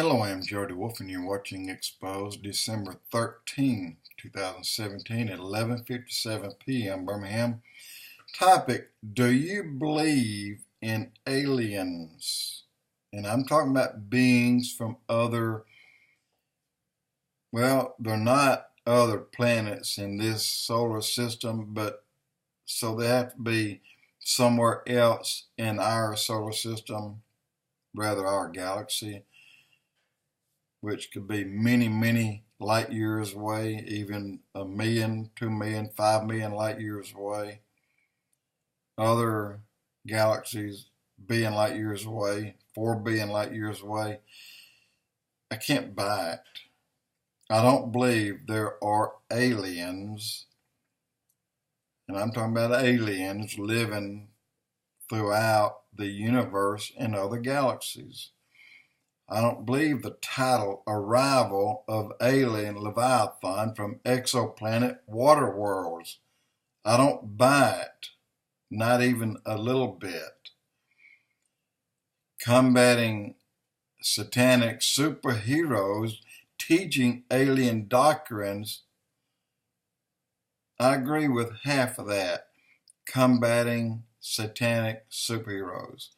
Hello, I'm Jody Wolf, and you're watching Expoz, December 13, 2017 at 11:57 p.m. Birmingham. Topic: do you believe in aliens? And I'm talking about beings from other, well, they're not other planets in this solar system, but so they have to be somewhere else in our solar system, rather our galaxy, which could be many, many light years away, even 1,000,000, 2,000,000, 5,000,000 light years away. Other galaxies billion light years away, 4 billion light years away. I can't buy it. I don't believe there are aliens, and I'm talking about aliens living throughout the universe and other galaxies. I don't believe the title Arrival of Alien Leviathan from Exoplanet Waterworlds. I don't buy it, not even a little bit. Combating satanic superheroes teaching alien doctrines, I agree with half of that. Combating satanic superheroes.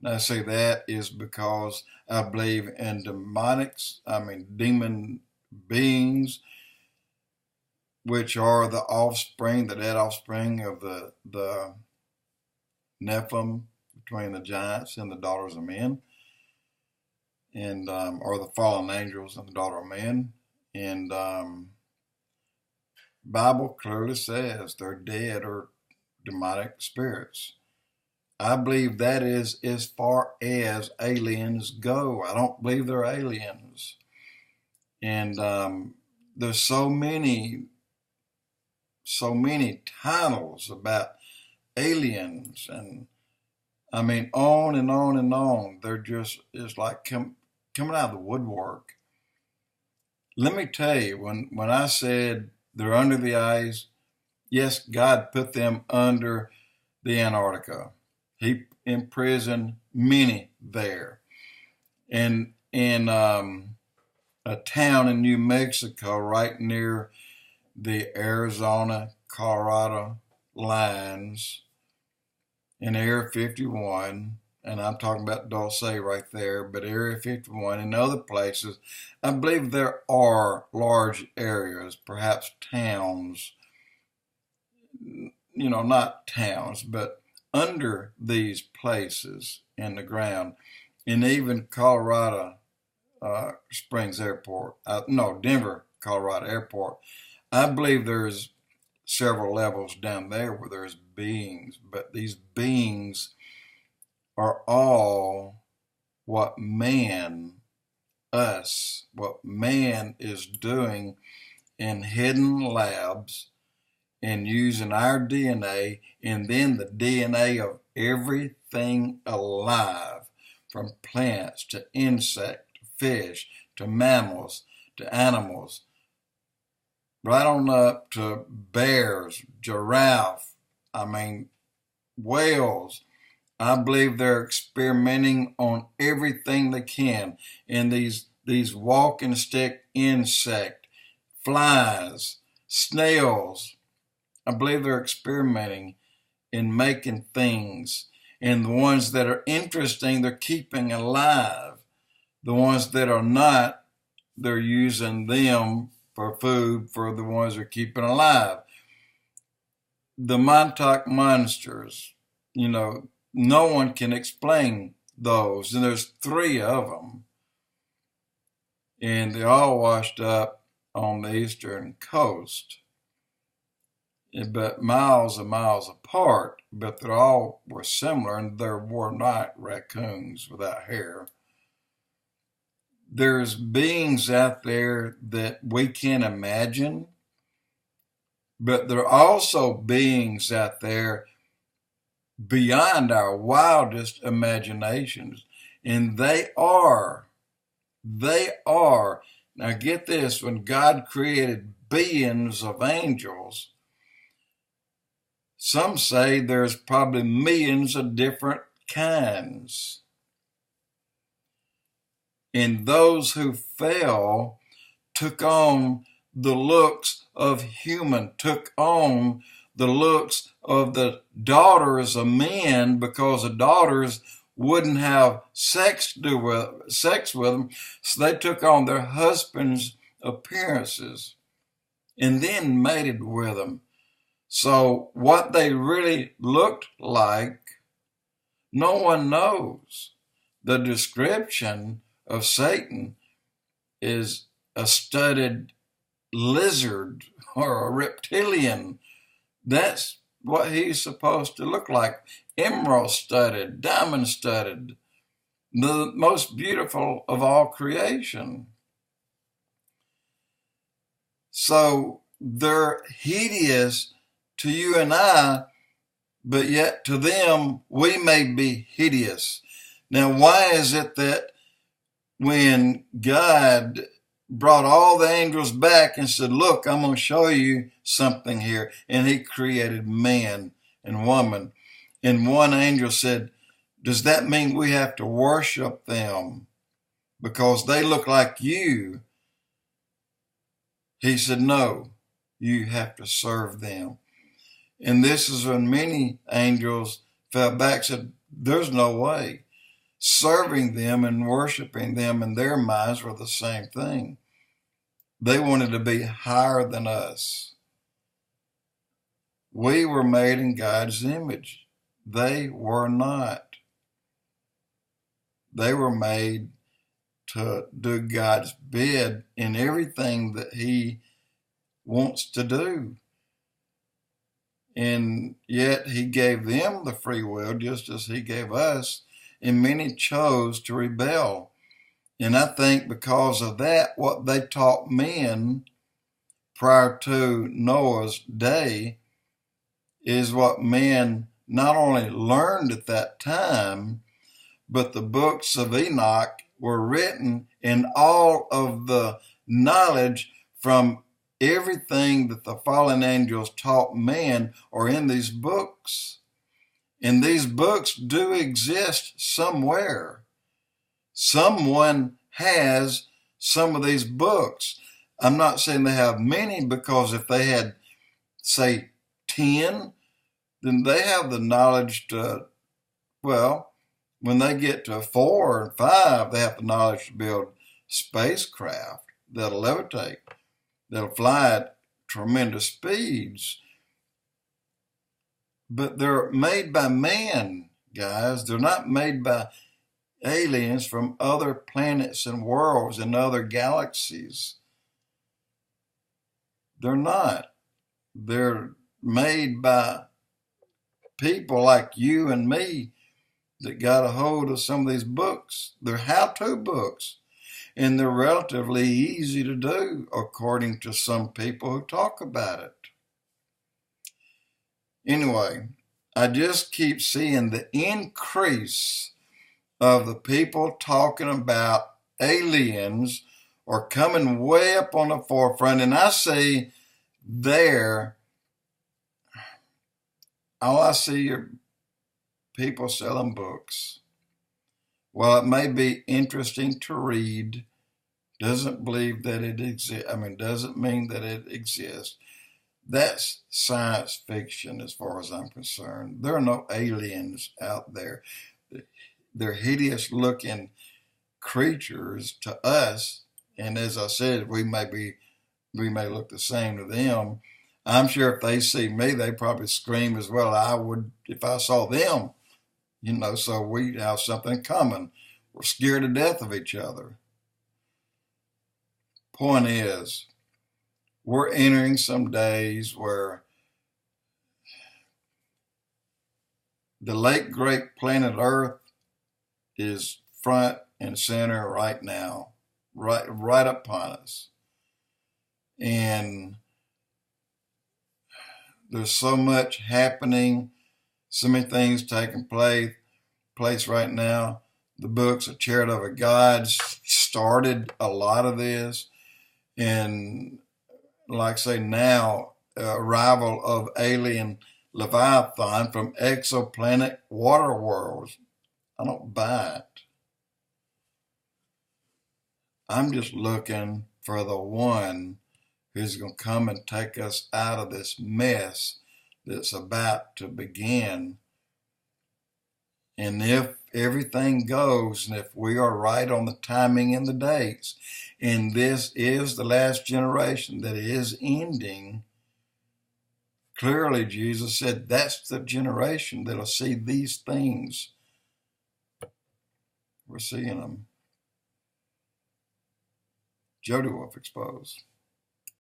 And I say that is because I believe in demon beings, which are the offspring, the dead offspring of the Nephilim, between the giants and the daughters of men, and or the fallen angels and the daughter of men. And Bible clearly says they're dead or demonic spirits. I believe that is as far as aliens go. I don't believe they're aliens. And there's so many titles about aliens, and I mean on and on and on. They're just, it's like coming out of the woodwork. Let me tell you, when I said they're under the ice, yes, God put them under the Antarctica. He imprisoned many there. And in a town in New Mexico, right near the Arizona-Colorado lines, in Area 51, and I'm talking about Dulce right there, but Area 51 and other places, I believe there are large areas, perhaps towns, not towns, but under these places in the ground. And even Colorado Springs Airport, Denver, Colorado Airport, I believe there's several levels down there where there's beings, but these beings are all what man is doing in hidden labs and using our DNA and then the DNA of everything alive, from plants to insect, to fish, to mammals, to animals, right on up to bears, giraffe, whales. I believe they're experimenting on everything they can. And these walking stick insect, flies, snails, I believe they're experimenting in making things. And the ones that are interesting, they're keeping alive. The ones that are not, they're using them for food for the ones they're keeping alive. The Montauk monsters, no one can explain those. And there's 3 of them. And they're all washed up on the eastern coast, but miles and miles apart, but they all were similar, and there were not raccoons without hair. There's beings out there that we can't imagine, but there are also beings out there beyond our wildest imaginations, and they are, now get this, when God created billions of angels, some say there's probably millions of different kinds. And those who fell took on the looks of human, took on the looks of the daughters of men, because the daughters wouldn't have sex with them, so they took on their husbands' appearances and then mated with them. So what they really looked like, no one knows. The description of Satan is a studded lizard or a reptilian. That's what he's supposed to look like. Emerald studded, diamond studded, the most beautiful of all creation. So they're hideous to you and I, but yet to them we may be hideous. Now, why is it that when God brought all the angels back and said, look, I'm going to show you something here, and he created man and woman, and one angel said, does that mean we have to worship them because they look like you? He said, no, you have to serve them. And this is when many angels fell back, said, there's no way. Serving them and worshiping them in their minds were the same thing. They wanted to be higher than us. We were made in God's image. They were not. They were made to do God's bid in everything that he wants to do. And yet he gave them the free will just as he gave us, and many chose to rebel. And I think because of that, what they taught men prior to Noah's day is what men not only learned at that time, but the books of Enoch were written, and all of the knowledge from everything that the fallen angels taught man are in these books. And these books do exist somewhere. Someone has some of these books. I'm not saying they have many, because if they had, say, 10, then they have the knowledge to, well, when they get to 4 and 5, they have the knowledge to build spacecraft that'll levitate, that'll fly at tremendous speeds. But they're made by man, guys. They're not made by aliens from other planets and worlds and other galaxies. They're not. They're made by people like you and me that got a hold of some of these books. They're how-to books, and they're relatively easy to do according to some people who talk about it. Anyway, I just keep seeing the increase of the people talking about aliens or coming way up on the forefront. And I see there, all I see are people selling books. While it may be interesting to read, doesn't believe that it exists. Doesn't mean that it exists. That's science fiction as far as I'm concerned. There are no aliens out there. They're hideous looking creatures to us. And as I said, we may look the same to them. I'm sure if they see me, they probably scream as well as I would if I saw them. So we have something common. We're scared to death of each other. Point is, we're entering some days where the late great planet Earth is front and center right now, right upon us. And there's so much happening, so many things taking place right now. The books of Chariots of Gods started a lot of this. And like I say now, arrival of alien Leviathan from exoplanet water worlds. I don't buy it. I'm just looking for the one who's going to come and take us out of this mess that's about to begin. And if everything goes, and if we are right on the timing and the dates, and this is the last generation that is ending, clearly Jesus said that's the generation that'll see these things. We're seeing them. Jody Wolf Expoz.